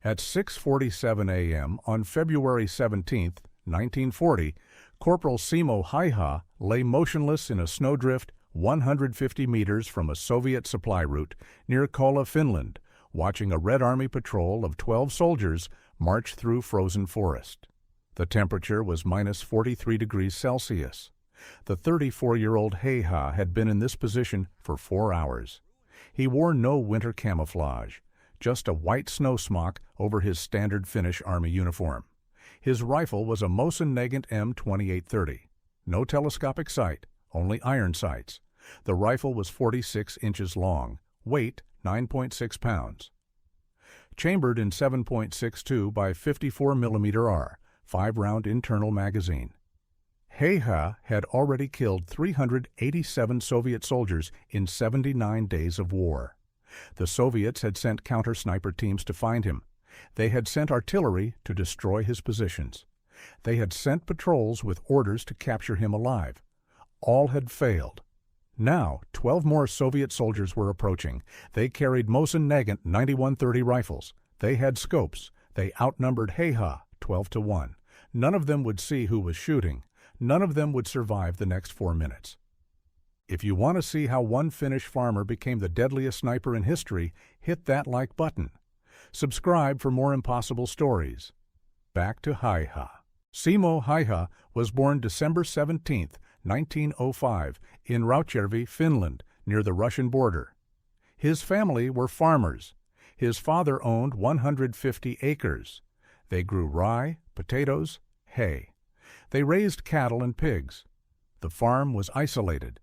At 6:47 a.m. on February 17, 1940, Corporal Simo Häyhä lay motionless in a snowdrift 150 meters from a Soviet supply route near Kollaa, Finland, watching a Red Army patrol of 12 soldiers march through frozen forest. The temperature was minus 43 degrees Celsius. The 34-year-old Häyhä had been in this position for 4 hours. He wore no winter camouflage, just a white snow smock over his standard Finnish Army uniform. His rifle was a Mosin-Nagant M2830. No telescopic sight, only iron sights. The rifle was 46 inches long, weight 9.6 pounds. Chambered in 7.62 by 54 mm R, 5-round internal magazine. Häyhä had already killed 387 Soviet soldiers in 79 days of war. The Soviets had sent counter-sniper teams to find him. They had sent artillery to destroy his positions. They had sent patrols with orders to capture him alive. All had failed. Now, 12 more Soviet soldiers were approaching. They carried Mosin-Nagant 9130 rifles. They had scopes. They outnumbered Häyhä 12-1. None of them would see who was shooting. None of them would survive the next 4 minutes. If you want to see how one Finnish farmer became the deadliest sniper in history, hit that like button. Subscribe for more impossible stories. Back to Häyhä. Simo Häyhä was born December 17, 1905, in Rautjärvi, Finland, near the Russian border. His family were farmers. His father owned 150 acres. They grew rye, potatoes, hay. They raised cattle and pigs. The farm was isolated.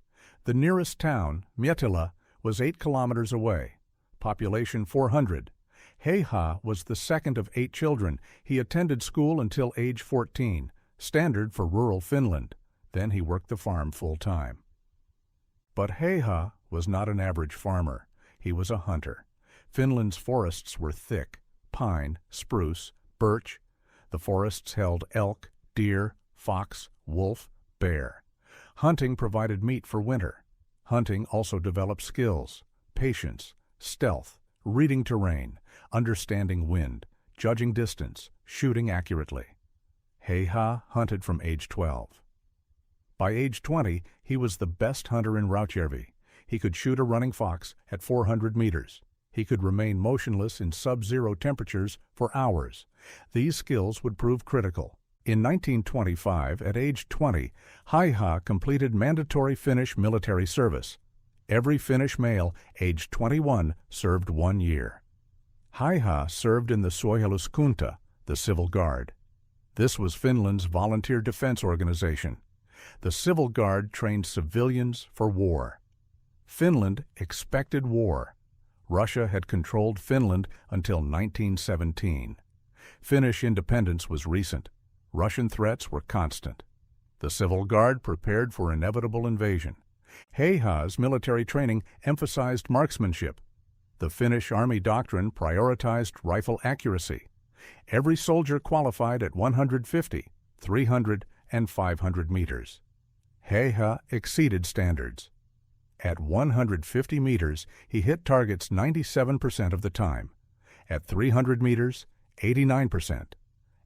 The nearest town, Miettilä, was 8 kilometers away. Population 400. Häyhä was the second of 8 children. He attended school until age 14, standard for rural Finland. Then he worked the farm full-time. But Häyhä was not an average farmer. He was a hunter. Finland's forests were thick: pine, spruce, birch. The forests held elk, deer, fox, wolf, bear. Hunting provided meat for winter. Hunting also developed skills: patience, stealth, reading terrain, understanding wind, judging distance, shooting accurately. Häyhä hunted from age 12. By age 20, he was the best hunter in Rautjärvi. He could shoot a running fox at 400 meters. He could remain motionless in sub-zero temperatures for hours. These skills would prove critical. In 1925, at age 20, Häyhä completed mandatory Finnish military service. Every Finnish male aged 21 served 1 year. Häyhä served in the Suojeluskunta, the Civil Guard. This was Finland's volunteer defense organization. The Civil Guard trained civilians for war. Finland expected war. Russia had controlled Finland until 1917. Finnish independence was recent. Russian threats were constant. The Civil Guard prepared for inevitable invasion. Häyhä's military training emphasized marksmanship. The Finnish Army doctrine prioritized rifle accuracy. Every soldier qualified at 150, 300, and 500 meters. Häyhä exceeded standards. At 150 meters, he hit targets 97% of the time. At 300 meters, 89%.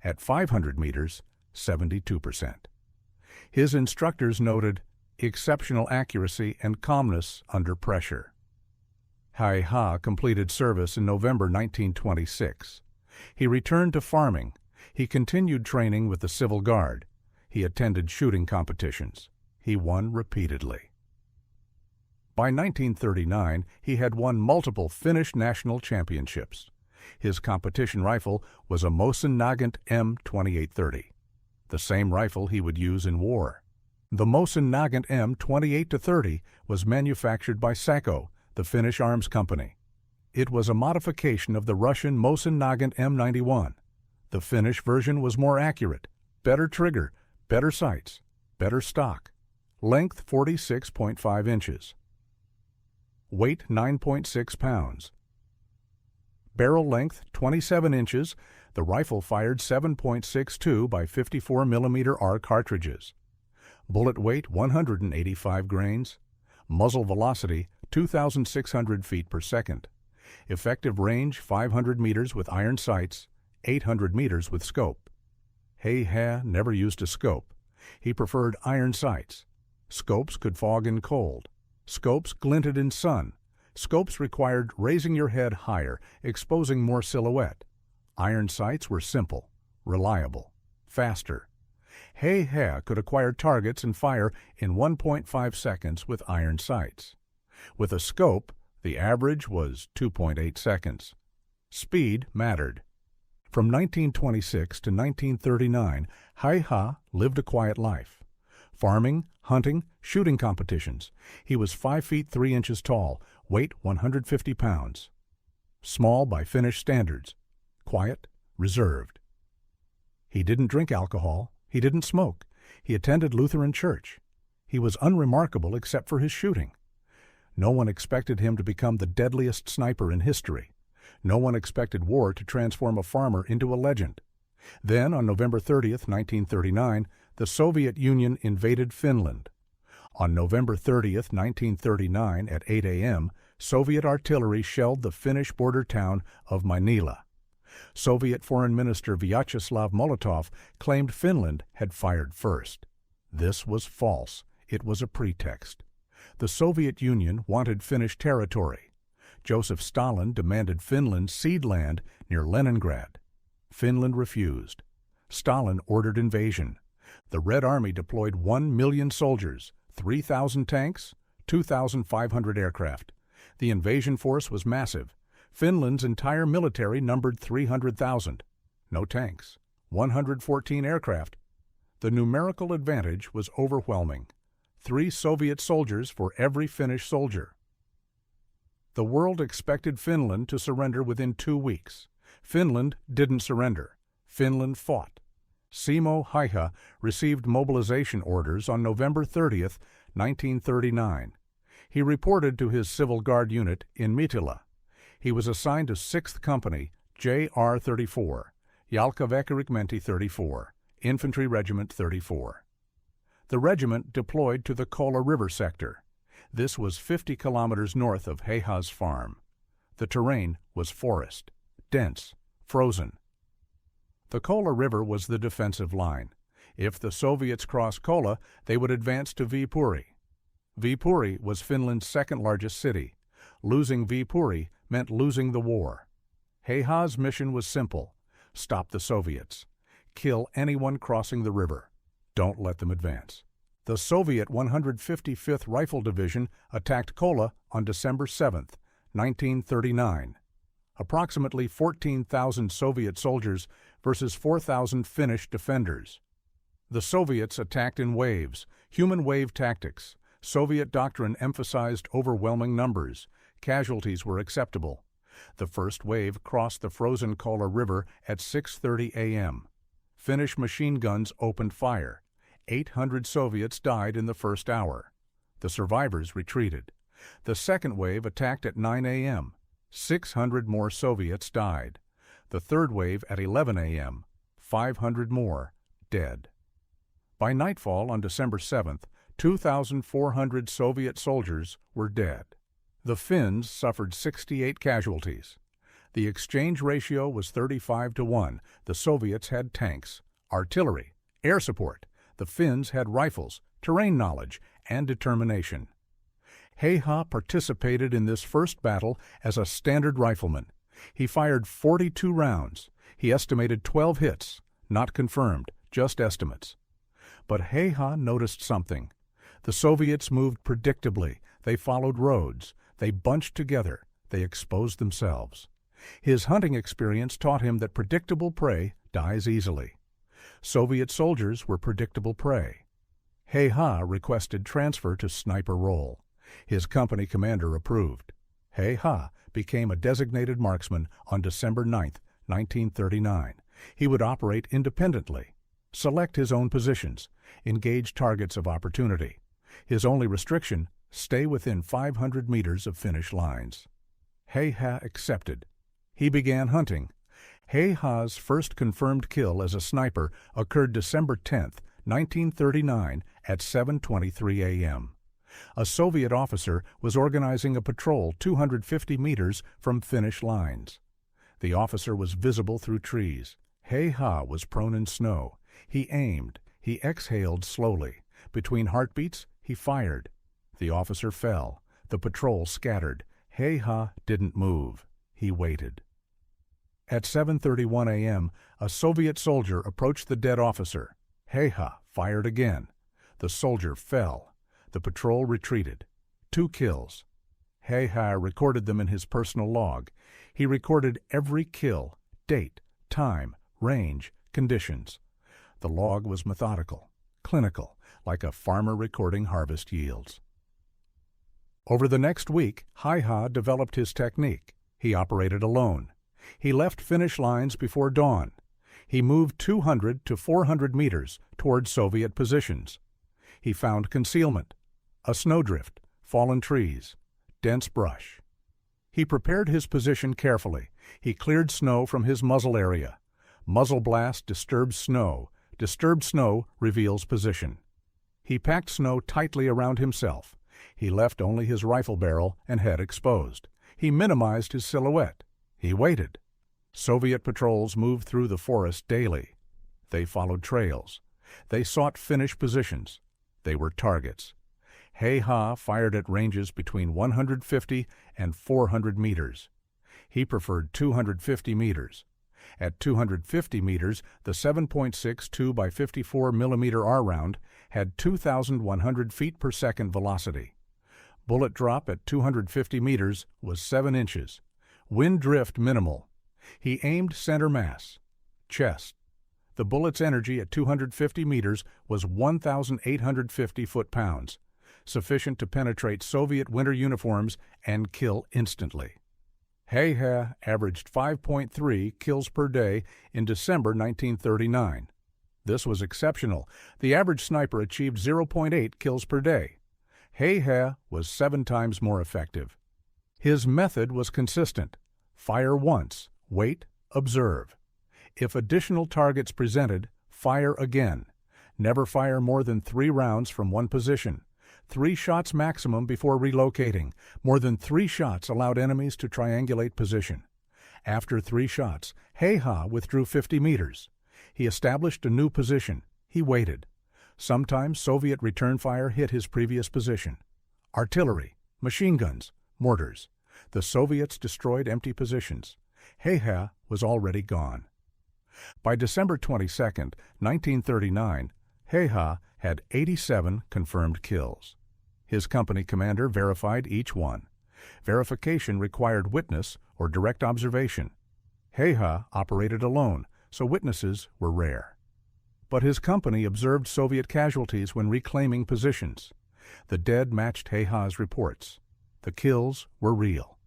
At 500 meters, 72%. His instructors noted exceptional accuracy and calmness under pressure. Häyhä completed service in November 1926. He returned to farming. He continued training with the Civil Guard. He attended shooting competitions. He won repeatedly. By 1939, he had won multiple Finnish national championships. His competition rifle was a Mosin-Nagant M2830, the same rifle he would use in war. The Mosin-Nagant M28-30 was manufactured by Sakko, the Finnish arms company. It was a modification of the Russian Mosin-Nagant M91. The Finnish version was more accurate, better trigger, better sights, better stock. Length 46.5 inches. Weight 9.6 pounds. Barrel length 27 inches. The rifle fired 7.62 by 54 mm R cartridges. Bullet weight 185 grains. Muzzle velocity 2,600 feet per second. Effective range 500 meters with iron sights, 800 meters with scope. Häyhä never used a scope. He preferred iron sights. Scopes could fog in cold. Scopes glinted in sun. Scopes required raising your head higher, exposing more silhouette. Iron sights were simple, reliable, faster. Häyhä could acquire targets and fire in 1.5 seconds with iron sights. With a scope, the average was 2.8 seconds. Speed mattered. From 1926 to 1939, Häyhä lived a quiet life. Farming, hunting, shooting competitions. He was 5 feet 3 inches tall, weight 150 pounds. Small by Finnish standards. Quiet, reserved. He didn't drink alcohol. He didn't smoke. He attended Lutheran church. He was unremarkable except for his shooting. No one expected him to become the deadliest sniper in history. No one expected war to transform a farmer into a legend. Then, on November 30th, 1939, the Soviet Union invaded Finland. On November 30th, 1939, at 8 a.m., Soviet artillery shelled the Finnish border town of Mainila. Soviet Foreign Minister Vyacheslav Molotov claimed Finland had fired first. This was false. It was a pretext. The Soviet Union wanted Finnish territory. Joseph Stalin demanded Finland cede land near Leningrad. Finland refused. Stalin ordered invasion. The Red Army deployed 1 million soldiers, 3,000 tanks, 2,500 aircraft. The invasion force was massive. Finland's entire military numbered 300,000. No tanks. 114 aircraft. The numerical advantage was overwhelming. 3 Soviet soldiers for every Finnish soldier. The world expected Finland to surrender within 2 weeks. Finland didn't surrender. Finland fought. Simo Häyhä received mobilization orders on November 30th, 1939. He reported to his Civil Guard unit in Mittila. He was assigned to 6th Company, JR 34, Jalkaväkirikmenti 34, Infantry Regiment 34. The regiment deployed to the Kollaa River sector. This was 50 kilometers north of Häyhä's farm. The terrain was forest, dense, frozen. The Kollaa River was the defensive line. If the Soviets crossed Kollaa, they would advance to Viipuri. Viipuri was Finland's second-largest city. Losing Viipuri meant losing the war. Häyhä's mission was simple: stop the Soviets. Kill anyone crossing the river. Don't let them advance. The Soviet 155th Rifle Division attacked Kollaa on December 7, 1939. Approximately 14,000 Soviet soldiers versus 4,000 Finnish defenders. The Soviets attacked in waves, human wave tactics. Soviet doctrine emphasized overwhelming numbers. Casualties were acceptable. The first wave crossed the frozen Kollaa River at 6:30 a.m. Finnish machine guns opened fire. 800 Soviets died in the first hour. The survivors retreated. The second wave attacked at 9 a.m. 600 more Soviets died. The third wave at 11 a.m. 500 more dead. By nightfall on December 7th, 2,400 Soviet soldiers were dead. The Finns suffered 68 casualties. The exchange ratio was 35-1. The Soviets had tanks, artillery, air support. The Finns had rifles, terrain knowledge, and determination. Häyhä participated in this first battle as a standard rifleman. He fired 42 rounds. He estimated 12 hits, not confirmed, just estimates. But Häyhä noticed something. The Soviets moved predictably. They followed roads. They bunched together. They exposed themselves. His hunting experience taught him that predictable prey dies easily. Soviet soldiers were predictable prey. Häyhä requested transfer to sniper role. His company commander approved. Häyhä became a designated marksman on December 9, 1939. He would operate independently, select his own positions, engage targets of opportunity. His only restriction, stay within 500 meters of Finnish lines. Häyhä accepted. He began hunting. Häyhä's first confirmed kill as a sniper occurred December 10, 1939 at 7:23 a.m. A Soviet officer was organizing a patrol 250 meters from Finnish lines. The officer was visible through trees. Häyhä was prone in snow. He aimed. He exhaled slowly. Between heartbeats, he fired. The officer fell. The patrol scattered. Häyhä didn't move. He waited. At 7:31 a.m., a Soviet soldier approached the dead officer. Häyhä fired again. The soldier fell. The patrol retreated. 2 kills. Häyhä recorded them in his personal log. He recorded every kill, date, time, range, conditions. The log was methodical, clinical, like a farmer recording harvest yields. Over the next week, Häyhä developed his technique. He operated alone. He left Finnish lines before dawn. He moved 200 to 400 meters toward Soviet positions. He found concealment, a snowdrift, fallen trees, dense brush. He prepared his position carefully. He cleared snow from his muzzle area. Muzzle blast disturbs snow. Disturbed snow reveals position. He packed snow tightly around himself. He left only his rifle barrel and head exposed. He minimized his silhouette. He waited. Soviet patrols moved through the forest daily. They followed trails. They sought Finnish positions. They were targets. Häyhä fired at ranges between 150 and 400 meters. He preferred 250 meters. At 250 meters, the 7.6 2x54 mm R round had 2,100 feet per second velocity. Bullet drop at 250 meters was 7 inches. Wind drift minimal. He aimed center mass, chest. The bullet's energy at 250 meters was 1,850 foot-pounds, sufficient to penetrate Soviet winter uniforms and kill instantly. Häyhä averaged 5.3 kills per day in December 1939. This was exceptional. The average sniper achieved 0.8 kills per day. Häyhä was 7 times more effective. His method was consistent. Fire once, wait, observe. If additional targets presented, fire again. Never fire more than 3 rounds from one position. 3 shots maximum before relocating. More than 3 shots allowed enemies to triangulate position. After 3 shots, Häyhä withdrew 50 meters. He established a new position. He waited. Sometimes Soviet return fire hit his previous position. Artillery, machine guns, mortars. The Soviets destroyed empty positions. Häyhä was already gone. By December 22, 1939, Häyhä had 87 confirmed kills. His company commander verified each one. Verification required witness or direct observation. Häyhä operated alone, so witnesses were rare. But his company observed Soviet casualties when reclaiming positions. The dead matched Häyhä's reports. The kills were real.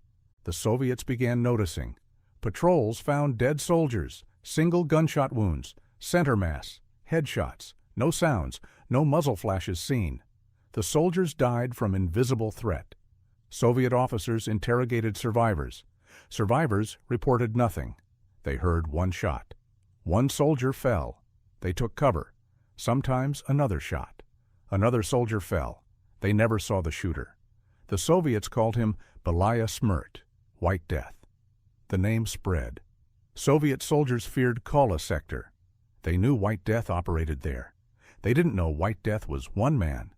The Soviets began noticing. Patrols found dead soldiers, single gunshot wounds, center mass, headshots, no sounds, no muzzle flashes seen. The soldiers died from invisible threat. Soviet officers interrogated survivors. Survivors reported nothing. They heard 1 shot. 1 soldier fell. They took cover. Sometimes another shot. Another soldier fell. They never saw the shooter. The Soviets called him Belaya Smrt, White Death. The name spread. Soviet soldiers feared Kollaa sector. They knew White Death operated there. They didn't know White Death was 1 man.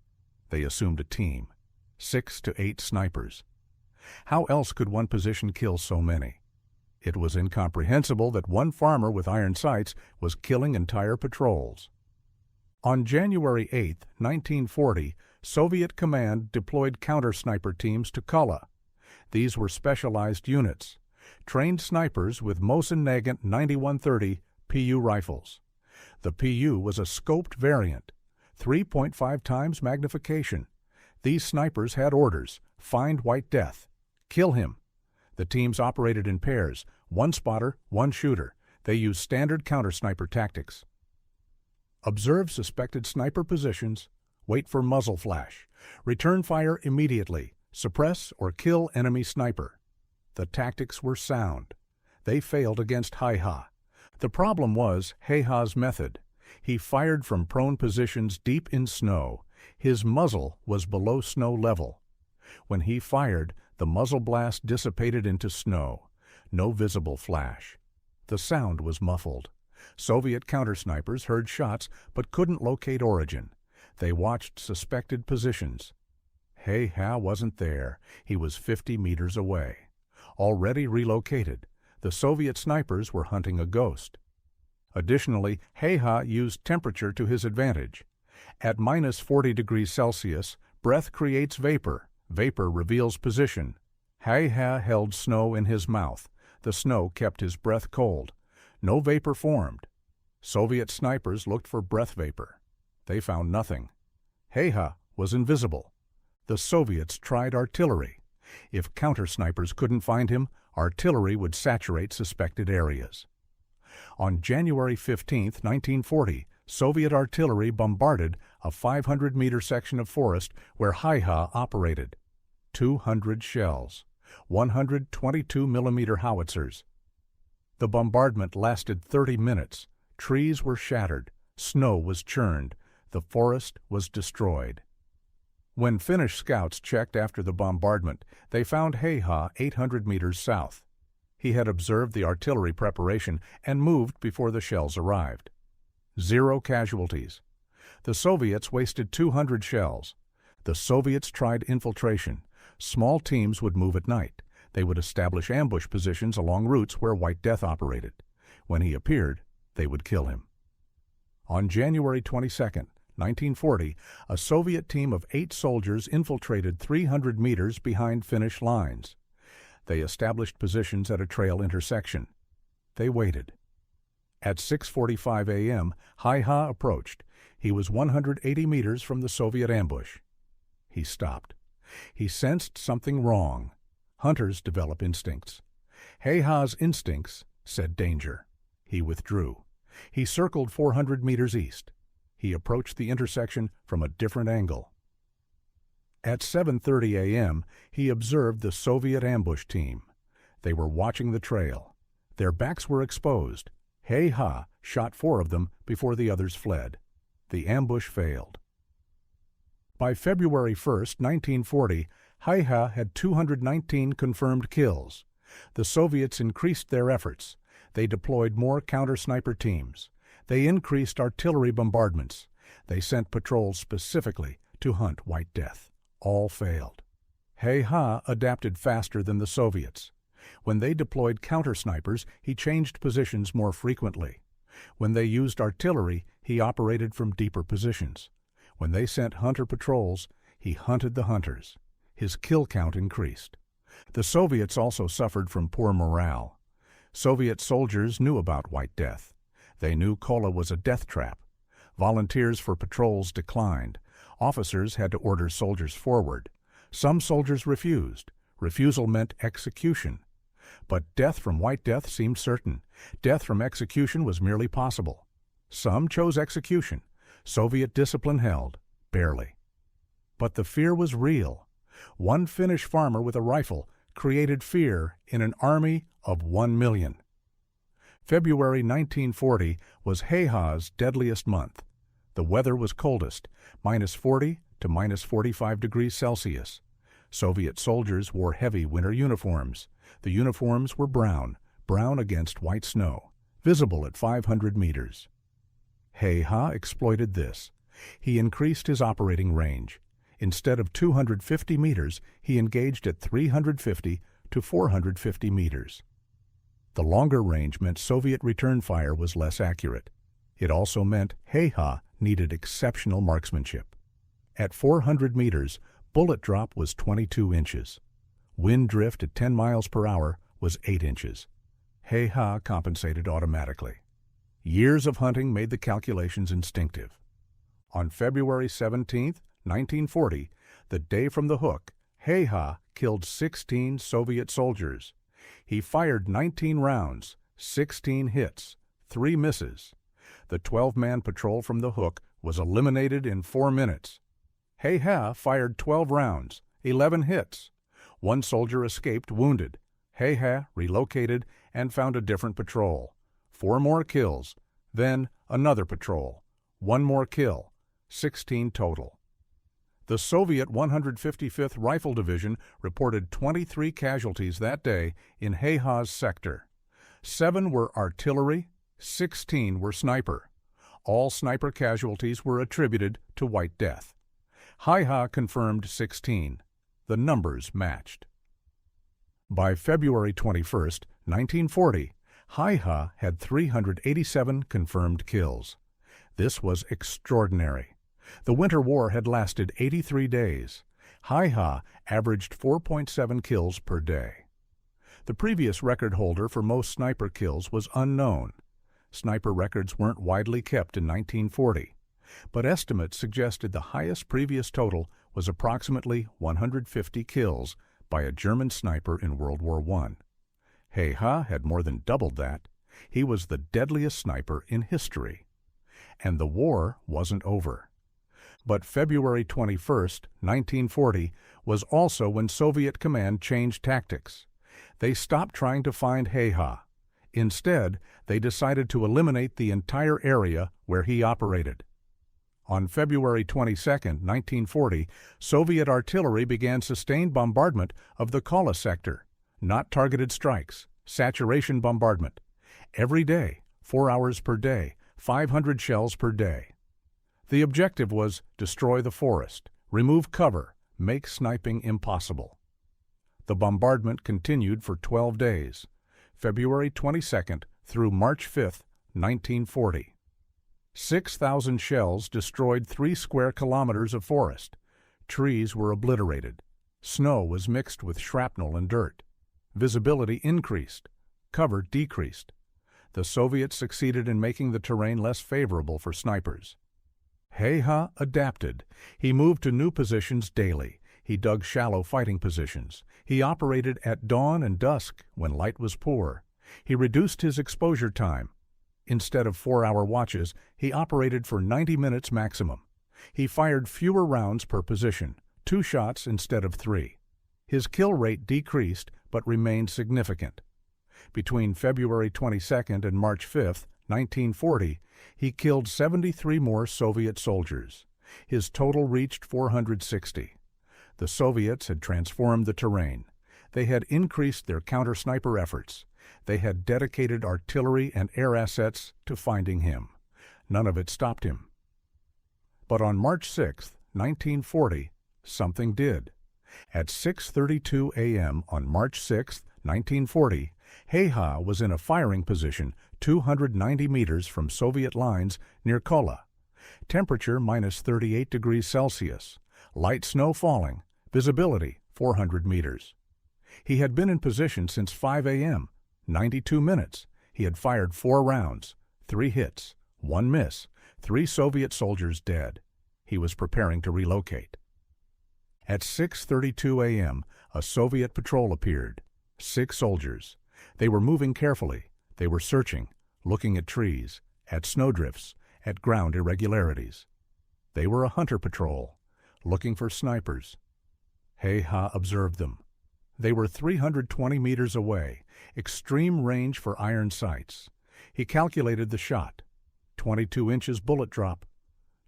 They assumed a team, 6 to 8 snipers. How else could one position kill so many? It was incomprehensible that one farmer with iron sights was killing entire patrols. On January 8, 1940, Soviet command deployed counter-sniper teams to Kollaa. These were specialized units, trained snipers with Mosin-Nagant 9130 PU rifles. The PU was a scoped variant, 3.5 times magnification. These snipers had orders: find White Death, kill him. The teams operated in pairs, 1 spotter, 1 shooter. They used standard counter-sniper tactics. Observe suspected sniper positions, wait for muzzle flash, return fire immediately, suppress or kill enemy sniper. The tactics were sound. They failed against Häyhä. The problem was Häyhä's method. He fired from prone positions deep in snow. His muzzle was below snow level. When he fired, the muzzle blast dissipated into snow. No visible flash. The sound was muffled. Soviet countersnipers heard shots but couldn't locate origin. They watched suspected positions. Häyhä wasn't there. He was 50 meters away. Already relocated, the Soviet snipers were hunting a ghost. Additionally, Häyhä used temperature to his advantage. At minus 40 degrees Celsius, breath creates vapor. Vapor reveals position. Häyhä held snow in his mouth. The snow kept his breath cold. No vapor formed. Soviet snipers looked for breath vapor. They found nothing. Häyhä was invisible. The Soviets tried artillery. If counter-snipers couldn't find him, artillery would saturate suspected areas. On January 15, 1940, Soviet artillery bombarded a 500-meter section of forest where Häyhä operated. 200 shells, 122-millimeter howitzers. The bombardment lasted 30 minutes. Trees were shattered. Snow was churned. The forest was destroyed. When Finnish scouts checked after the bombardment, they found Häyhä 800 meters south. He had observed the artillery preparation and moved before the shells arrived. 0 casualties. The Soviets wasted 200 shells. The Soviets tried infiltration. Small teams would move at night. They would establish ambush positions along routes where White Death operated. When he appeared, they would kill him. On January 22, 1940, a Soviet team of 8 soldiers infiltrated 300 meters behind Finnish lines. They established positions at a trail intersection. They waited. At 6:45 a.m., Häyhä approached. He was 180 meters from the Soviet ambush. He stopped. He sensed something wrong. Hunters develop instincts. Häyhä's instincts said danger. He withdrew. He circled 400 meters east. He approached the intersection from a different angle. At 7:30 a.m., he observed the Soviet ambush team. They were watching the trail. Their backs were exposed. Häyhä shot 4 of them before the others fled. The ambush failed. By February 1, 1940, Häyhä had 219 confirmed kills. The Soviets increased their efforts. They deployed more counter-sniper teams. They increased artillery bombardments. They sent patrols specifically to hunt White Death. All failed. Häyhä adapted faster than the Soviets. When they deployed counter-snipers, he changed positions more frequently. When they used artillery, he operated from deeper positions. When they sent hunter patrols, he hunted the hunters. His kill count increased. The Soviets also suffered from poor morale. Soviet soldiers knew about White Death. They knew Kollaa was a death trap. Volunteers for patrols declined. Officers had to order soldiers forward. Some soldiers refused. Refusal meant execution. But death from White Death seemed certain. Death from execution was merely possible. Some chose execution. Soviet discipline held, barely. But the fear was real. One Finnish farmer with a rifle created fear in an army of 1 million. February 1940 was Häyhä's deadliest month. The weather was coldest, minus 40 to minus 45 degrees Celsius. Soviet soldiers wore heavy winter uniforms. The uniforms were brown, brown against white snow, visible at 500 meters. Häyhä exploited this. He increased his operating range. Instead of 250 meters, he engaged at 350 to 450 meters. The longer range meant Soviet return fire was less accurate. It also meant Häyhä needed exceptional marksmanship. At 400 meters, bullet drop was 22 inches. Wind drift at 10 miles per hour was 8 inches. Häyhä compensated automatically. Years of hunting made the calculations instinctive. On February 17, 1940, the day from the hook, Häyhä killed 16 Soviet soldiers. He fired 19 rounds, 16 hits, 3 misses. The 12-man patrol from the hook was eliminated in 4 minutes. Häyhä fired 12 rounds, 11 hits. 1 soldier escaped wounded. Häyhä relocated and found a different patrol. 4 more kills, then another patrol. 1 more kill, 16 total. The Soviet 155th Rifle Division reported 23 casualties that day in Häyhä's sector. 7 were artillery, 16 were sniper. All sniper casualties were attributed to White Death. Häyhä confirmed 16. The numbers matched. By February 21, 1940, Häyhä had 387 confirmed kills. This was extraordinary. The Winter War had lasted 83 days. Häyhä averaged 4.7 kills per day. The previous record holder for most sniper kills was unknown. Sniper records weren't widely kept in 1940, but estimates suggested the highest previous total was approximately 150 kills by a German sniper in World War I. Häyhä had more than doubled that. He was the deadliest sniper in history. And the war wasn't over. But February 21, 1940, was also when Soviet command changed tactics. They stopped trying to find Häyhä. Instead, they decided to eliminate the entire area where he operated. On February 22, 1940, Soviet artillery began sustained bombardment of the Kollaa sector, not targeted strikes, saturation bombardment. Every day, 4 hours per day, 500 shells per day. The objective was destroy the forest, remove cover, make sniping impossible. The bombardment continued for 12 days, February 22nd through March 5, 1940. 6,000 shells destroyed 3 square kilometers of forest. Trees were obliterated. Snow was mixed with shrapnel and dirt. Visibility increased. Cover decreased. The Soviets succeeded in making the terrain less favorable for snipers. Häyhä adapted. He moved to new positions daily. He dug shallow fighting positions. He operated at dawn and dusk when light was poor. He reduced his exposure time. Instead of 4-hour watches, he operated for 90 minutes maximum. He fired fewer rounds per position, 2 shots instead of 3. His kill rate decreased but remained significant. Between February 22nd and March 5th, 1940, he killed 73 more Soviet soldiers. His total reached 460. The Soviets had transformed the terrain. They had increased their counter-sniper efforts. They had dedicated artillery and air assets to finding him. None of it stopped him. But on March 6, 1940, something did. At 6:32 a.m. on March 6, 1940, Häyhä was in a firing position 290 meters from Soviet lines near Kollaa. Temperature minus 38 degrees Celsius. Light snow falling. Visibility 400 meters. He had been in position since 5 a.m., 92 minutes. He had fired 4 rounds, 3 hits, 1 miss, 3 Soviet soldiers dead. He was preparing to relocate. At 6:32 a.m., a Soviet patrol appeared. 6 soldiers. They were moving carefully. They were searching, looking at trees, at snowdrifts, at ground irregularities. They were a hunter patrol, looking for snipers. Häyhä observed them. They were 320 meters away, extreme range for iron sights. He calculated the shot. 22 inches bullet drop,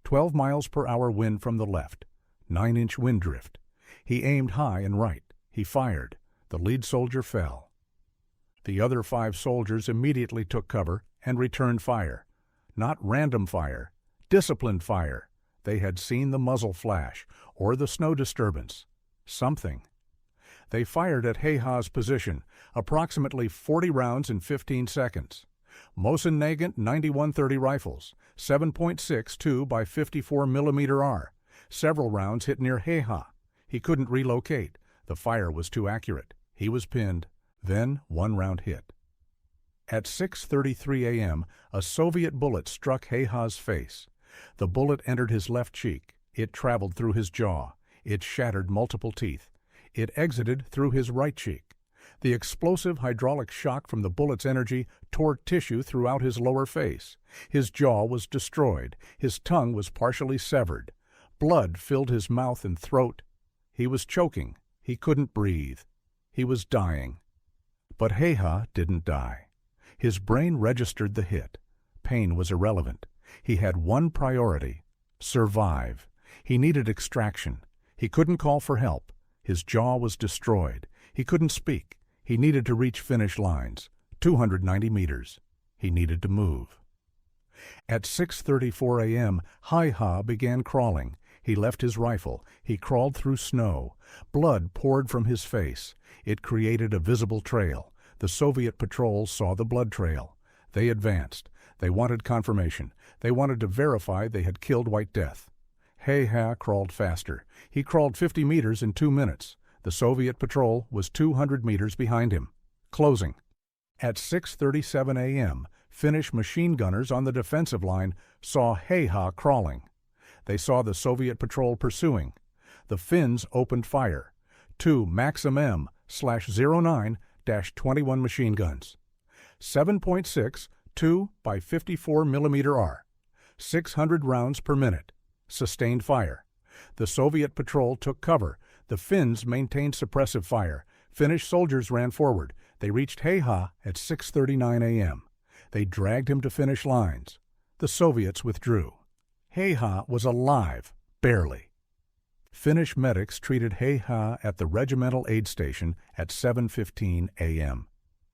12 miles per hour wind from the left, 9-inch wind drift. He aimed high and right. He fired. The lead soldier fell. The other 5 soldiers immediately took cover and returned fire. Not random fire, disciplined fire. They had seen the muzzle flash or the snow disturbance. Something. They fired at Häyhä's position, approximately 40 rounds in 15 seconds. Mosin-Nagant 9130 rifles, 7.62 by 54 mm. Several rounds hit near Häyhä. He couldn't relocate. The fire was too accurate. He was pinned. Then 1 round hit. At 6:33 a.m., a Soviet bullet struck Häyhä's face. The bullet entered his left cheek. It traveled through his jaw. It shattered multiple teeth. It exited through his right cheek. The explosive hydraulic shock from the bullet's energy tore tissue throughout his lower face. His jaw was destroyed. His tongue was partially severed. Blood filled his mouth and throat. He was choking. He couldn't breathe. He was dying. But Häyhä didn't die. His brain registered the hit. Pain was irrelevant. He had one priority: survive. He needed extraction. He couldn't call for help. His jaw was destroyed. He couldn't speak. He needed to reach Finnish lines, 290 meters. He needed to move. At 6:34 a.m., Häyhä began crawling. He left his rifle. He crawled through snow. Blood poured from his face. It created a visible trail. The Soviet patrols saw the blood trail. They advanced. They wanted confirmation. They wanted to verify they had killed White Death. Häyhä crawled faster. He crawled 50 meters in 2 minutes. The Soviet patrol was 200 meters behind him. Closing. At 6:37 a.m., Finnish machine gunners on the defensive line saw Häyhä crawling. They saw the Soviet patrol pursuing. The Finns opened fire. 2 Maxim M/09-21 machine guns. 7.6 2 by 54 mm, 600 rounds per minute. Sustained fire. The Soviet patrol took cover. The Finns maintained suppressive fire. Finnish soldiers ran forward. They reached Häyhä at 6:39 a.m. They dragged him to Finnish lines. The Soviets withdrew. Häyhä was alive, barely. Finnish medics treated Häyhä at the regimental aid station at 7:15 a.m.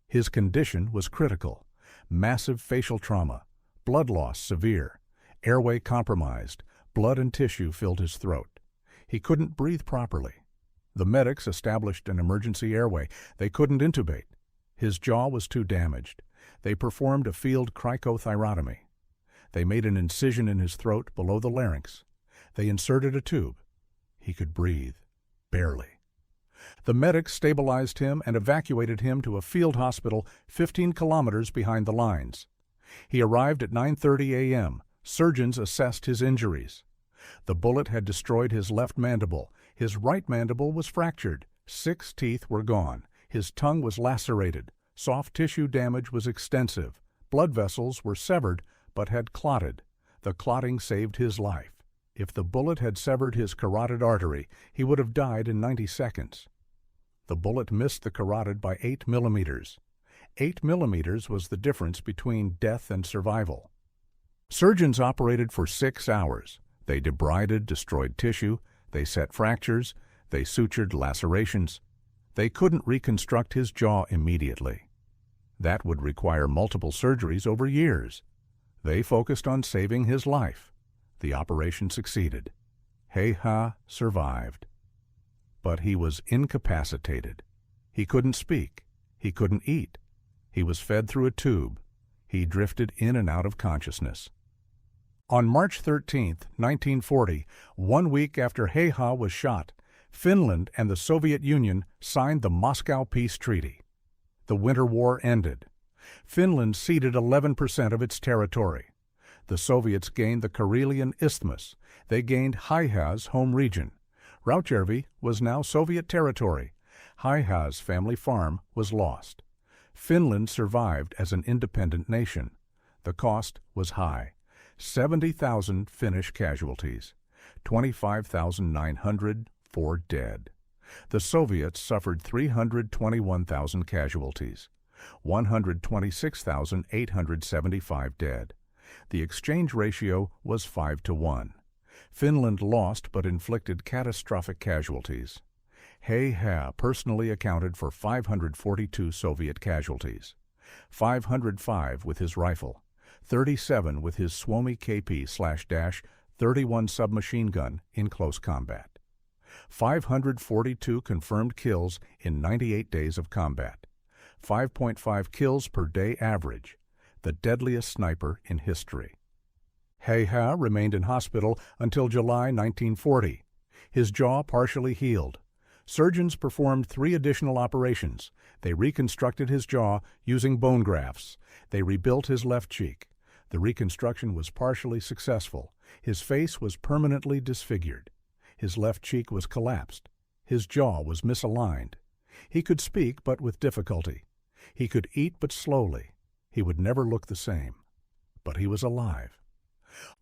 His condition was critical. Massive facial trauma, blood loss severe, airway compromised, blood and tissue filled his throat. He couldn't breathe properly. The medics established an emergency airway. They couldn't intubate. His jaw was too damaged. They performed a field cricothyrotomy. They made an incision in his throat below the larynx. They inserted a tube. He could breathe, barely. The medics stabilized him and evacuated him to a field hospital 15 kilometers behind the lines. He arrived at 9:30 a.m. Surgeons assessed his injuries. The bullet had destroyed his left mandible. His right mandible was fractured. 6 teeth were gone. His tongue was lacerated. Soft tissue damage was extensive. Blood vessels were severed but had clotted. The clotting saved his life. If the bullet had severed his carotid artery, he would have died in 90 seconds. The bullet missed the carotid by 8 millimeters. 8 millimeters was the difference between death and survival. Surgeons operated for 6 hours. They debrided destroyed tissue. They set fractures. They sutured lacerations. They couldn't reconstruct his jaw immediately. That would require multiple surgeries over years. They focused on saving his life. The operation succeeded. Häyhä survived. But he was incapacitated. He couldn't speak. He couldn't eat. He was fed through a tube. He drifted in and out of consciousness. On March 13, 1940, 1 week after Häyhä was shot, Finland and the Soviet Union signed the Moscow Peace Treaty. The Winter War ended. Finland ceded 11% of its territory. The Soviets gained the Karelian Isthmus. They gained Häyhä's home region. Rautjärvi was now Soviet territory. Häyhä's family farm was lost. Finland survived as an independent nation. The cost was high. 70,000 Finnish casualties. 25,904 dead. The Soviets suffered 321,000 casualties. 126,875 dead. The exchange ratio was 5-1. Finland lost but inflicted catastrophic casualties. Häyhä personally accounted for 542 Soviet casualties, 505 with his rifle, 37 with his Suomi KP/31 submachine gun in close combat. 542 confirmed kills in 98 days of combat. 5.5 kills per day average, the deadliest sniper in history. Häyhä remained in hospital until July 1940. His jaw partially healed. Surgeons performed 3 additional operations. They reconstructed his jaw using bone grafts. They rebuilt his left cheek. The reconstruction was partially successful. His face was permanently disfigured. His left cheek was collapsed. His jaw was misaligned. He could speak, but with difficulty. He could eat, but slowly. He would never look the same. But he was alive.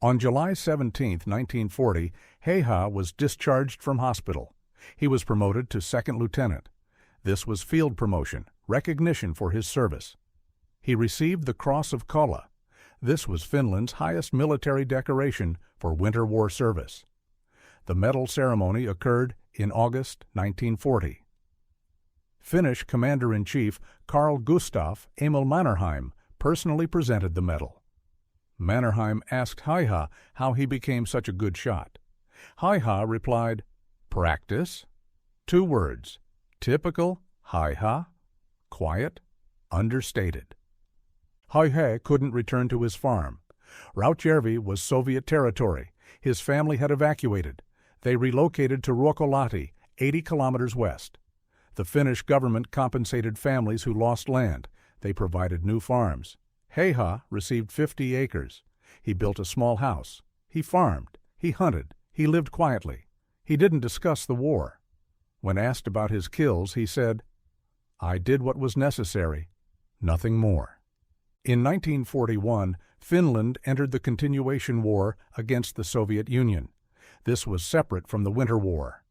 On July 17, 1940, Häyhä was discharged from hospital. He was promoted to second lieutenant. This was field promotion, recognition for his service. He received the Cross of Kollaa. This was Finland's highest military decoration for Winter War service. The medal ceremony occurred in August 1940. Finnish Commander-in-Chief Carl Gustaf Emil Mannerheim personally presented the medal. Mannerheim asked Häyhä how he became such a good shot. Häyhä replied, "Practice." 2 words, typical Häyhä, quiet, understated. Häyhä couldn't return to his farm. Rautjärvi was Soviet territory. His family had evacuated. They relocated to Ruokolahti, 80 kilometers west. The Finnish government compensated families who lost land. They provided new farms. Häyhä received 50 acres. He built a small house. He farmed. He hunted. He lived quietly. He didn't discuss the war. When asked about his kills, he said, "I did what was necessary, nothing more." In 1941, Finland entered the continuation war against the Soviet Union. This was separate from the Winter War.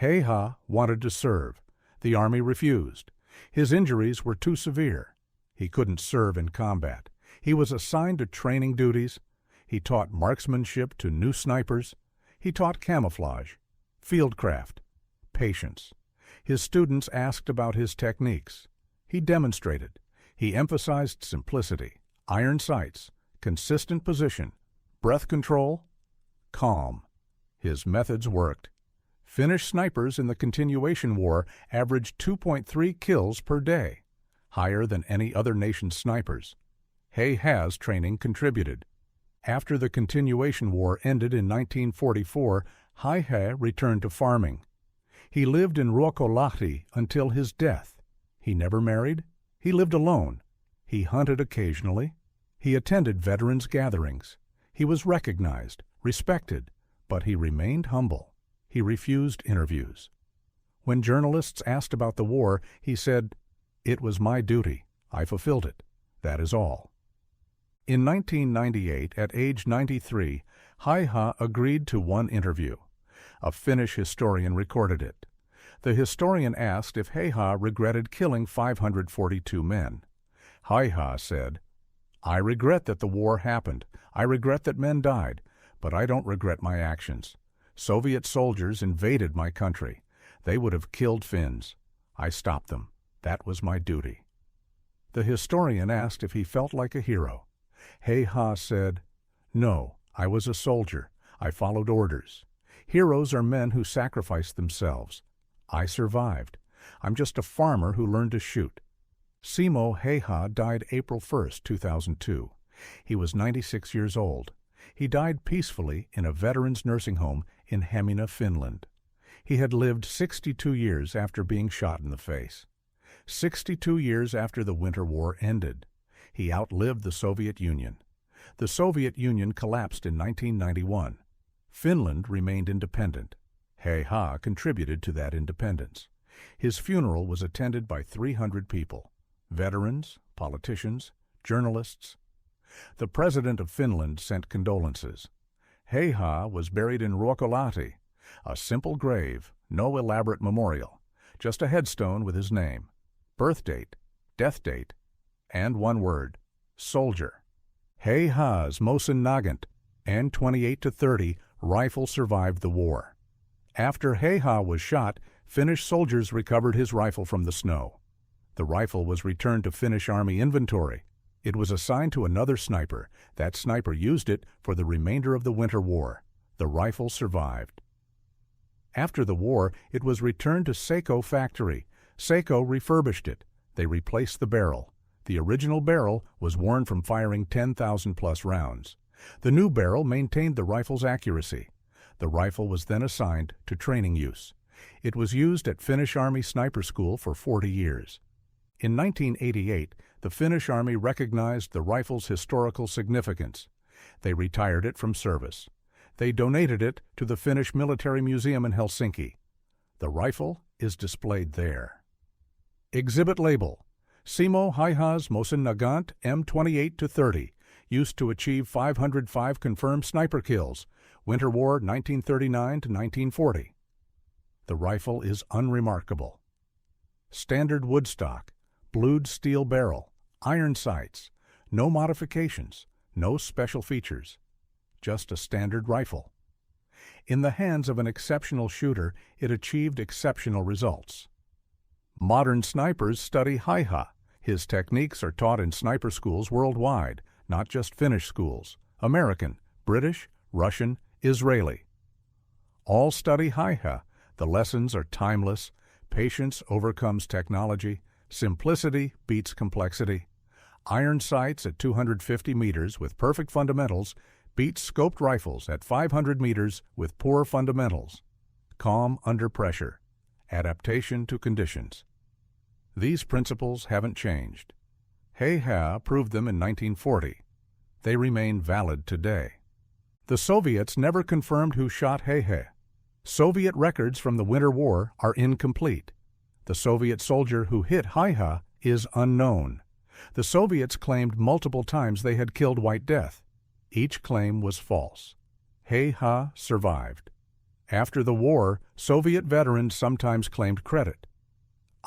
Häyhä wanted to serve. The army refused. His injuries were too severe. He couldn't serve in combat. He was assigned to training duties. He taught marksmanship to new snipers. He taught camouflage, fieldcraft, patience. His students asked about his techniques. He demonstrated. He emphasized simplicity, iron sights, consistent position, breath control, calm. His methods worked. Finnish snipers in the continuation war averaged 2.3 kills per day, higher than any other nation's snipers. Häyhä's training contributed. After the continuation war ended in 1944, Häyhä returned to farming. He lived in Ruokolahti until his death. He never married. He lived alone. He hunted occasionally. He attended veterans' gatherings. He was recognized, respected, but he remained humble. He refused interviews. When journalists asked about the war, he said, "It was my duty. I fulfilled it. That is all." In 1998, at age 93, Häyhä agreed to one interview. A Finnish historian recorded it. The historian asked if Häyhä regretted killing 542 men. Häyhä said, "I regret that the war happened. I regret that men died, but I don't regret my actions. Soviet soldiers invaded my country. They would have killed Finns. I stopped them. That was my duty." The historian asked if he felt like a hero. Häyhä said, "No, I was a soldier. I followed orders. Heroes are men who sacrifice themselves. I survived. I'm just a farmer who learned to shoot." Simo Häyhä died April 1, 2002. He was 96 years old. He died peacefully in a veterans' nursing home in Hämeenä, Finland. He had lived 62 years after being shot in the face. 62 years after the Winter War ended. He outlived the Soviet Union. The Soviet Union collapsed in 1991. Finland remained independent. Häyhä contributed to that independence. His funeral was attended by 300 people, veterans, politicians, journalists. The President of Finland sent condolences. Häyhä was buried in Ruokolahti, a simple grave, no elaborate memorial, just a headstone with his name, birth date, death date, and one word, soldier. Häyhä's Mosin-Nagant and 28-30 rifle survived the war. After Häyhä was shot, Finnish soldiers recovered his rifle from the snow. The rifle was returned to Finnish Army inventory. It was assigned to another sniper. That sniper used it for the remainder of the Winter War. The rifle survived. After the war, it was returned to Seiko factory. Seiko refurbished it. They replaced the barrel. The original barrel was worn from firing 10,000-plus rounds. The new barrel maintained the rifle's accuracy. The rifle was then assigned to training use. It was used at Finnish Army Sniper School for 40 years. In 1988, the Finnish Army recognized the rifle's historical significance. They retired it from service. They donated it to the Finnish Military Museum in Helsinki. The rifle is displayed there. Exhibit label: Simo Häyhä's Mosin-Nagant M28-30, used to achieve 505 confirmed sniper kills, Winter War 1939 to 1940. The rifle is unremarkable. Standard wood stock, blued steel barrel, iron sights, no modifications, no special features, just a standard rifle. In the hands of an exceptional shooter, it achieved exceptional results. Modern snipers study Häyhä. His techniques are taught in sniper schools worldwide, not just Finnish schools, American, British, Russian, Israeli. All study Häyhä. The lessons are timeless. Patience overcomes technology. Simplicity beats complexity. Iron sights at 250 meters with perfect fundamentals beats scoped rifles at 500 meters with poor fundamentals. Calm under pressure. Adaptation to conditions. These principles haven't changed. Häyhä proved them in 1940. They remain valid today. The Soviets never confirmed who shot Häyhä. Soviet records from the Winter War are incomplete. The Soviet soldier who hit Häyhä is unknown. The Soviets claimed multiple times they had killed White Death. Each claim was false. Häyhä survived. After the war, Soviet veterans sometimes claimed credit.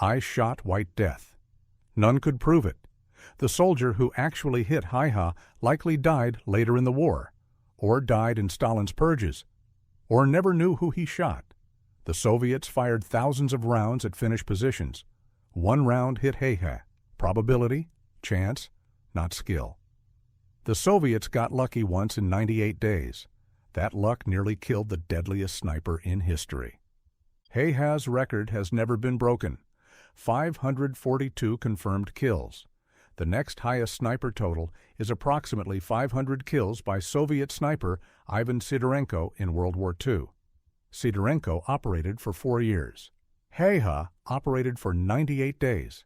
I shot White Death. None could prove it. The soldier who actually hit Häyhä likely died later in the war, or died in Stalin's purges, or never knew who he shot. The Soviets fired thousands of rounds at Finnish positions. One round hit Häyhä. Probability, chance, not skill. The Soviets got lucky once in 98 days. That luck nearly killed the deadliest sniper in history. Häyhä's record has never been broken. 542 confirmed kills. The next highest sniper total is approximately 500 kills by Soviet sniper Ivan Sidorenko in World War II. Sidorenko operated for 4 years. Häyhä operated for 98 days.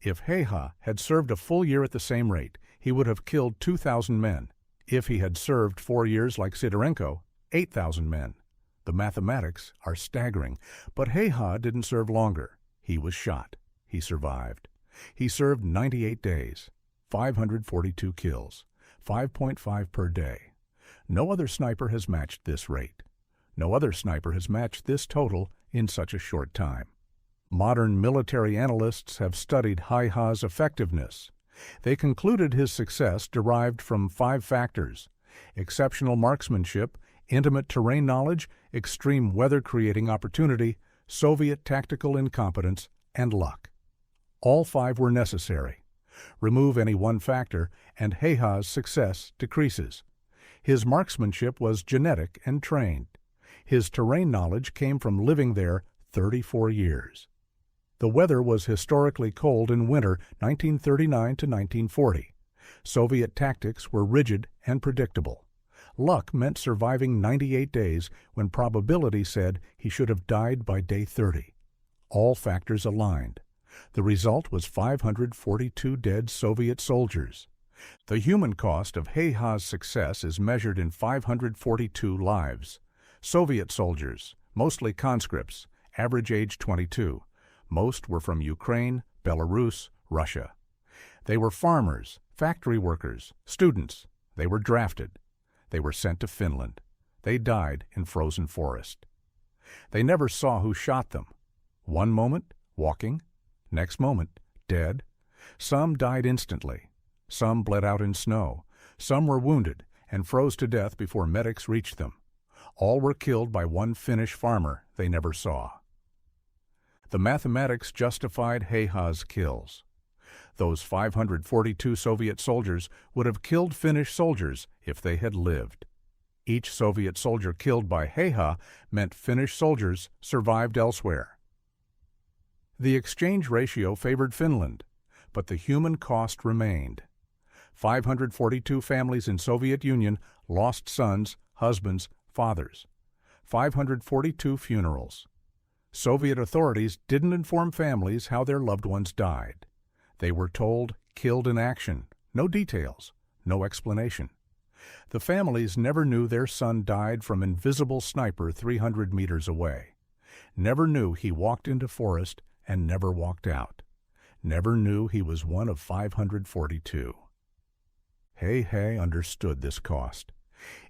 If Häyhä had served a full year at the same rate, he would have killed 2,000 men. If he had served 4 years like Sidorenko, 8,000 men. The mathematics are staggering, but Häyhä didn't serve longer. He was shot. He survived. He served 98 days, 542 kills, 5.5 per day. No other sniper has matched this rate. No other sniper has matched this total in such a short time. Modern military analysts have studied Häyhä's effectiveness. They concluded his success derived from 5 factors: exceptional marksmanship, intimate terrain knowledge, extreme weather-creating opportunity, Soviet tactical incompetence, and luck. All 5 were necessary. Remove any one factor, and Häyhä's success decreases. His marksmanship was genetic and trained. His terrain knowledge came from living there 34 years. The weather was historically cold in winter 1939 to 1940. Soviet tactics were rigid and predictable. Luck meant surviving 98 days when probability said he should have died by day 30. All factors aligned. The result was 542 dead Soviet soldiers. The human cost of Häyhä's success is measured in 542 lives. Soviet soldiers, mostly conscripts, average age 22. Most were from Ukraine, Belarus, Russia. They were farmers, factory workers, students. They were drafted. They were sent to Finland. They died in frozen forest. They never saw who shot them. One moment, walking. Next moment, dead. Some died instantly. Some bled out in snow. Some were wounded and froze to death before medics reached them. All were killed by one Finnish farmer they never saw. The mathematics justified Häyhä's kills. Those 542 Soviet soldiers would have killed Finnish soldiers if they had lived. Each Soviet soldier killed by Häyhä meant Finnish soldiers survived elsewhere. The exchange ratio favored Finland, but the human cost remained. 542 families in Soviet Union lost sons, husbands, fathers. 542 funerals. Soviet authorities didn't inform families how their loved ones died. They were told, killed in action, no details, no explanation. The families never knew their son died from invisible sniper 300 meters away. Never knew he walked into forest and never walked out. Never knew he was one of 542. Häyhä understood this cost.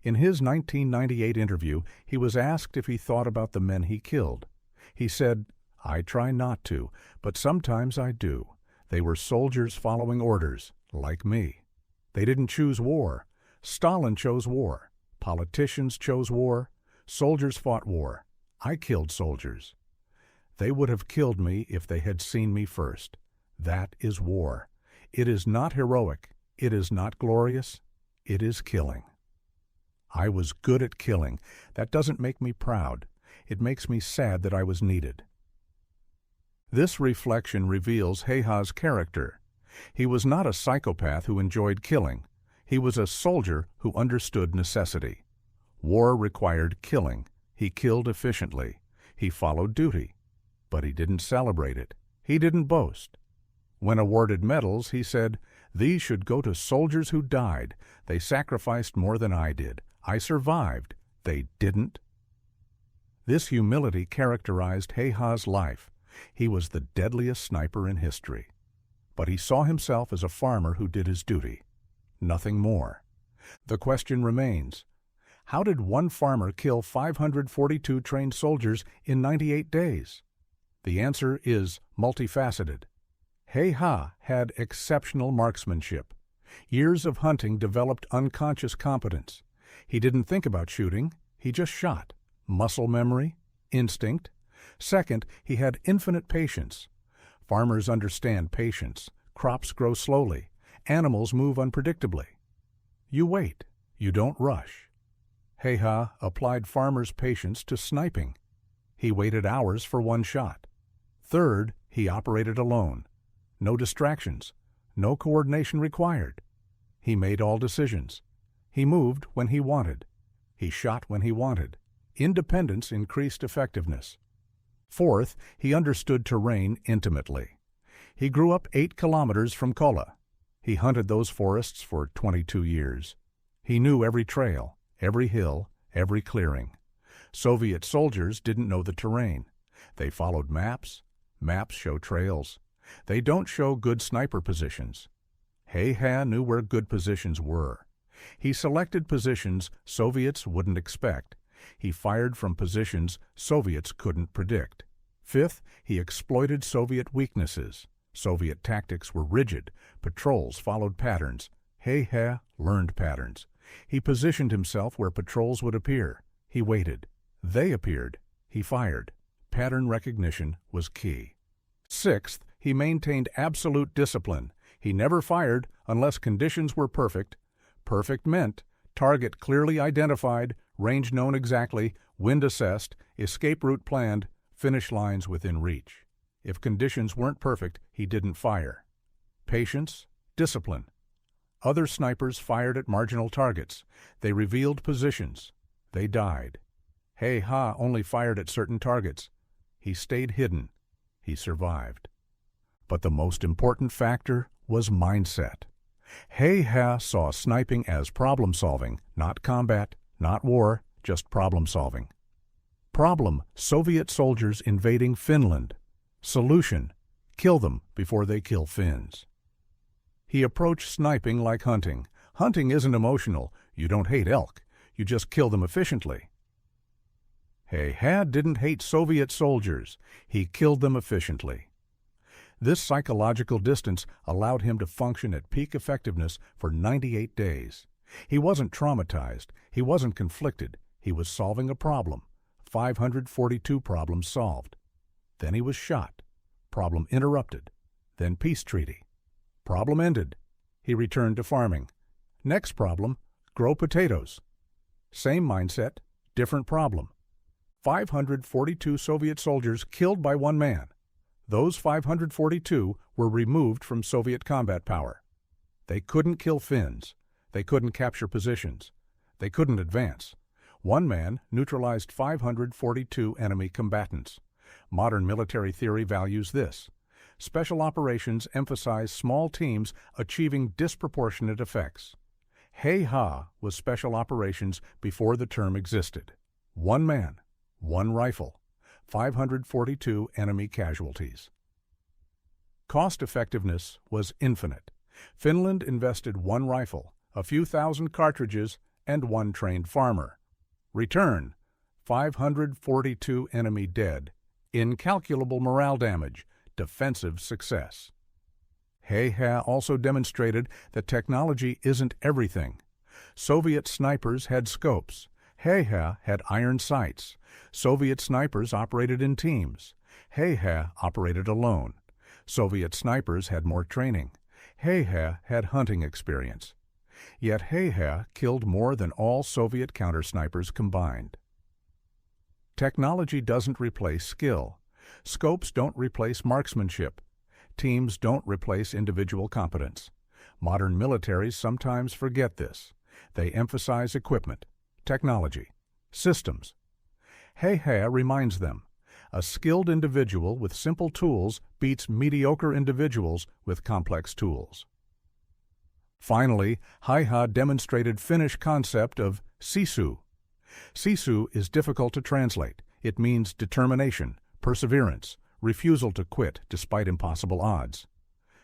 In his 1998 interview, he was asked if he thought about the men he killed. He said, "I try not to, but sometimes I do. They were soldiers following orders, like me. They didn't choose war. Stalin chose war. Politicians chose war. Soldiers fought war. I killed soldiers. They would have killed me if they had seen me first. That is war. It is not heroic. It is not glorious. It is killing. I was good at killing. That doesn't make me proud. It makes me sad that I was needed. This reflection reveals Häyhä's character. He was not a psychopath who enjoyed killing. He was a soldier who understood necessity. War required killing. He killed efficiently. He followed duty. But he didn't celebrate it. He didn't boast. When awarded medals, he said, "These should go to soldiers who died. They sacrificed more than I did. I survived. They didn't." This humility characterized Häyhä's life. He was the deadliest sniper in history. But he saw himself as a farmer who did his duty. Nothing more. The question remains, how did one farmer kill 542 trained soldiers in 98 days? The answer is multifaceted. Häyhä had exceptional marksmanship. Years of hunting developed unconscious competence. He didn't think about shooting, he just shot. Muscle memory, instinct. Second, he had infinite patience. Farmers understand patience. Crops grow slowly. Animals move unpredictably. You wait. You don't rush. Häyhä applied farmers' patience to sniping. He waited hours for one shot. Third, he operated alone. No distractions. No coordination required. He made all decisions. He moved when he wanted. He shot when he wanted. Independence increased effectiveness. Fourth, he understood terrain intimately. He grew up 8 kilometers from Kollaa. He hunted those forests for 22 years. He knew every trail, every hill, every clearing. Soviet soldiers didn't know the terrain. They followed maps. Maps show trails. They don't show good sniper positions. Häyhä knew where good positions were. He selected positions Soviets wouldn't expect. He fired from positions Soviets couldn't predict. Fifth, he exploited Soviet weaknesses. Soviet tactics were rigid. Patrols followed patterns. Häyhä learned patterns. He positioned himself where patrols would appear. He waited. They appeared. He fired. Pattern recognition was key. Sixth, he maintained absolute discipline. He never fired unless conditions were perfect. Perfect meant target clearly identified, range known exactly, wind assessed, escape route planned, finish lines within reach. If conditions weren't perfect, he didn't fire. Patience, discipline. Other snipers fired at marginal targets. They revealed positions. They died. Häyhä only fired at certain targets. He stayed hidden. He survived. But the most important factor was mindset. Häyhä saw sniping as problem-solving, not combat, not war, just problem-solving. Problem: Soviet soldiers invading Finland. Solution: kill them before they kill Finns. He approached sniping like hunting. Hunting isn't emotional. You don't hate elk. You just kill them efficiently. Häyhä didn't hate Soviet soldiers. He killed them efficiently. This psychological distance allowed him to function at peak effectiveness for 98 days. He wasn't traumatized. He wasn't conflicted. He was solving a problem. 542 problems solved. Then he was shot. Problem interrupted. Then peace treaty. Problem ended. He returned to farming. Next problem: grow potatoes. Same mindset, different problem. 542 Soviet soldiers killed by one man. Those 542 were removed from Soviet combat power. They couldn't kill Finns. They couldn't capture positions. They couldn't advance. One man neutralized 542 enemy combatants. Modern military theory values this. Special operations emphasize small teams achieving disproportionate effects. Häyhä was special operations before the term existed. One man, one rifle, 542 enemy casualties. Cost effectiveness was infinite. Finland invested one rifle, a few thousand cartridges, and one trained farmer. Return: 542 enemy dead, incalculable morale damage, defensive success. Häyhä also demonstrated that technology isn't everything. Soviet snipers had scopes. Häyhä had iron sights. Soviet snipers operated in teams. Häyhä operated alone. Soviet snipers had more training. Häyhä had hunting experience. Yet Häyhä killed more than all Soviet counter-snipers combined. Technology doesn't replace skill. Scopes don't replace marksmanship. Teams don't replace individual competence. Modern militaries sometimes forget this. They emphasize equipment, technology, systems. Häyhä reminds them, a skilled individual with simple tools beats mediocre individuals with complex tools. Finally, Häyhä demonstrated Finnish concept of sisu. Sisu is difficult to translate. It means determination, perseverance, refusal to quit despite impossible odds.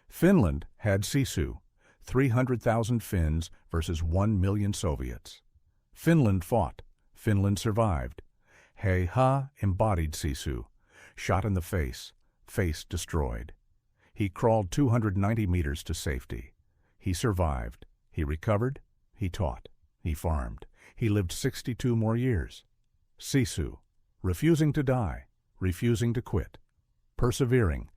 Finland had sisu, 300,000 Finns versus 1 million Soviets. Finland fought. Finland survived. Häyhä embodied sisu, shot in the face destroyed. He crawled 290 meters to safety. He survived. He recovered. He taught. He farmed. He lived 62 more years. Sisu, refusing to die, refusing to quit, persevering.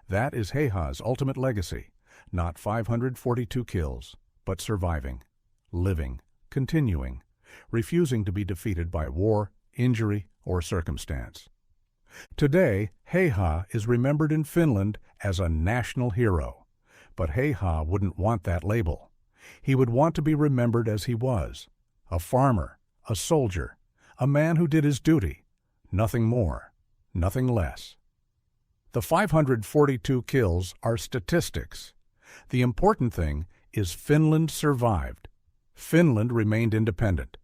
That is Häyhä's ultimate legacy. Not 542 kills, but surviving, living, continuing, refusing to be defeated by war, injury, or circumstance. Today, Häyhä is remembered in Finland as a national hero. But Häyhä wouldn't want that label. He would want to be remembered as he was, a farmer, a soldier, a man who did his duty, nothing more, nothing less. The 542 kills are statistics. The important thing is Finland survived. Finland remained independent.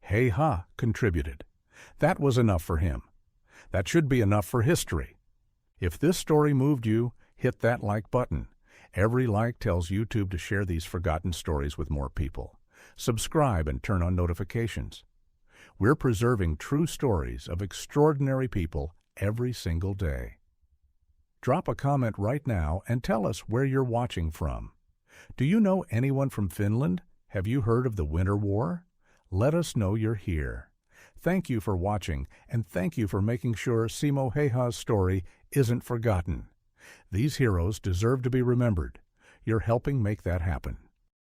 Häyhä contributed. That was enough for him. That should be enough for history. If this story moved you, hit that like button. Every like tells YouTube to share these forgotten stories with more people. Subscribe and turn on notifications. We're preserving true stories of extraordinary people every single day. Drop a comment right now and tell us where you're watching from. Do you know anyone from Finland? Have you heard of the Winter War? Let us know you're here. Thank you for watching, and thank you for making sure Simo Häyhä's story isn't forgotten. These heroes deserve to be remembered. You're helping make that happen.